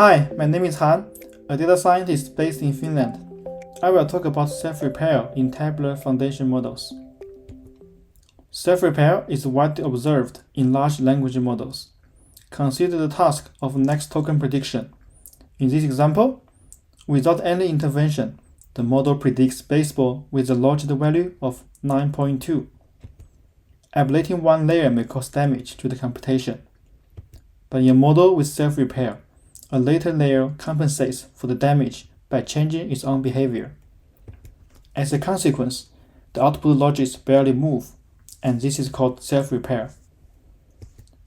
Hi, my name is Han, a data scientist based in Finland. I will talk about self-repair in tabular foundation models. Self-repair is widely observed in large language models. Consider the task of next token prediction. In this example, without any intervention, the model predicts baseball with a logit value of 9.2. Ablating one layer may cause damage to the computation. But in a model with self-repair, a later layer compensates for the damage by changing its own behavior. As a consequence, the output logits barely move, and this is called self-repair.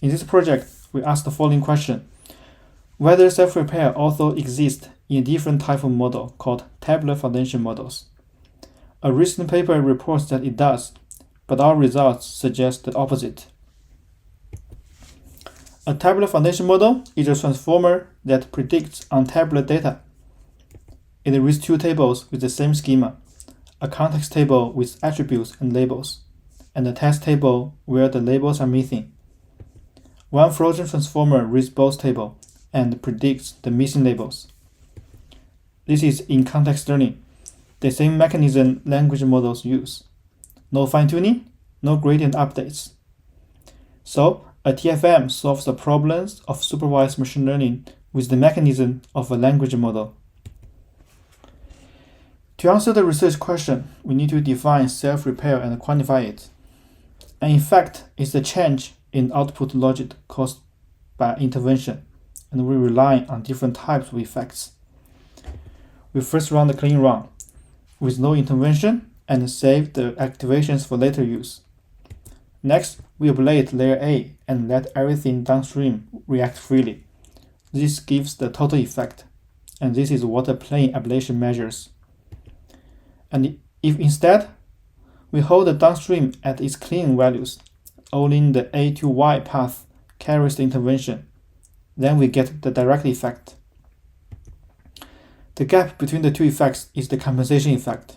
In this project, we asked the following question: whether self-repair also exists in a different type of model called tabular foundation models. A recent paper reports that it does, but our results suggest the opposite. A tabular foundation model is a transformer that predicts on tabular data. It reads two tables with the same schema, a context table with attributes and labels, and a test table where the labels are missing. One frozen transformer reads both tables and predicts the missing labels. This is in context learning, the same mechanism language models use. No fine-tuning, no gradient updates. So, a TFM solves the problems of supervised machine learning with the mechanism of a language model. To answer the research question, we need to define self-repair and quantify it. An effect is the change in output logit caused by intervention, and we rely on different types of effects. We first run the clean run with no intervention and save the activations for later use. Next, we ablate layer A and let everything downstream react freely. This gives the total effect, and this is what a plane ablation measures. And if instead, we hold the downstream at its clean values, only the A to Y path carries the intervention, then we get the direct effect. The gap between the two effects is the compensation effect.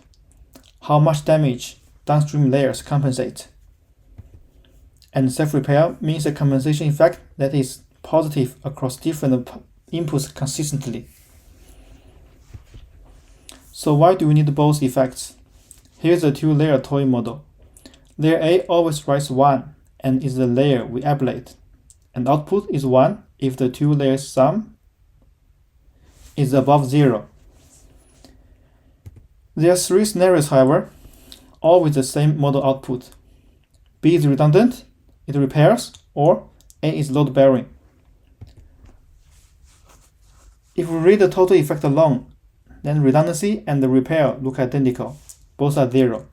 How much damage downstream layers compensate. And self-repair means a compensation effect that is positive across different inputs consistently. So why do we need both effects? Here's a two-layer toy model. Layer A always writes 1 and is the layer we ablate, and output is 1 if the two layers sum is above 0. There are three scenarios, however, all with the same model output. B is redundant, it repairs, or A is load-bearing. If we read the total effect alone, then redundancy and the repair look identical, both are 0.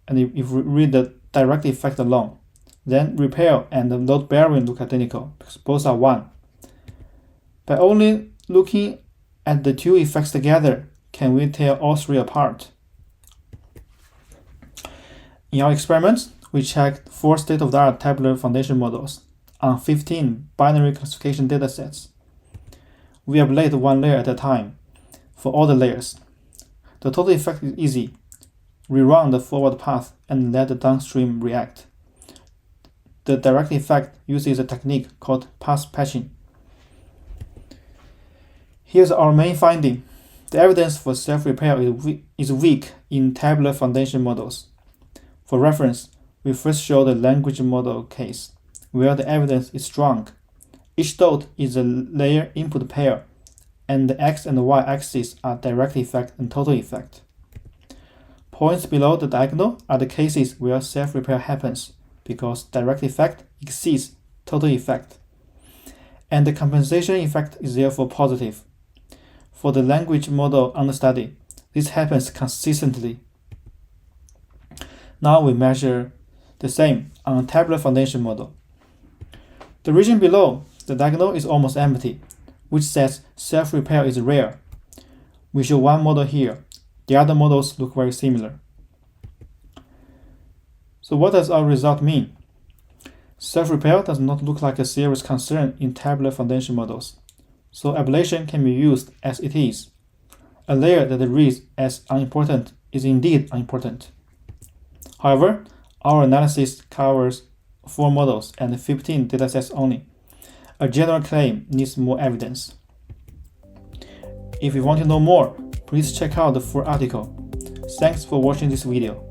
And if we read the direct effect alone, then repair and the load-bearing look identical, because both are 1. By only looking at the two effects together, can we tell all three apart? In our experiments, we checked 4 state-of-the-art tabular foundation models on 15 binary classification datasets. We ablate one layer at a time for all the layers. The total effect is easy. Rerun the forward path and let the downstream react. The direct effect uses a technique called path patching. Here's our main finding. The evidence for self-repair is weak in tabular foundation models. For reference, we first show the language model case, where the evidence is strong. Each dot is a layer input pair, and the x and y axes are direct effect and total effect. Points below the diagonal are the cases where self-repair happens, because direct effect exceeds total effect, and the compensation effect is therefore positive. For the language model under study, this happens consistently. Now we measure the same on a tabular foundation model. The region below the diagonal is almost empty, which says self-repair is rare. We show one model here. The other models look very similar. So what does our result mean? Self-repair does not look like a serious concern in tabular foundation models, so ablation can be used as it is. A layer that reads as unimportant is indeed unimportant. However, our analysis covers 4 models and 15 datasets only. A general claim needs more evidence. If you want to know more, please check out the full article. Thanks for watching this video.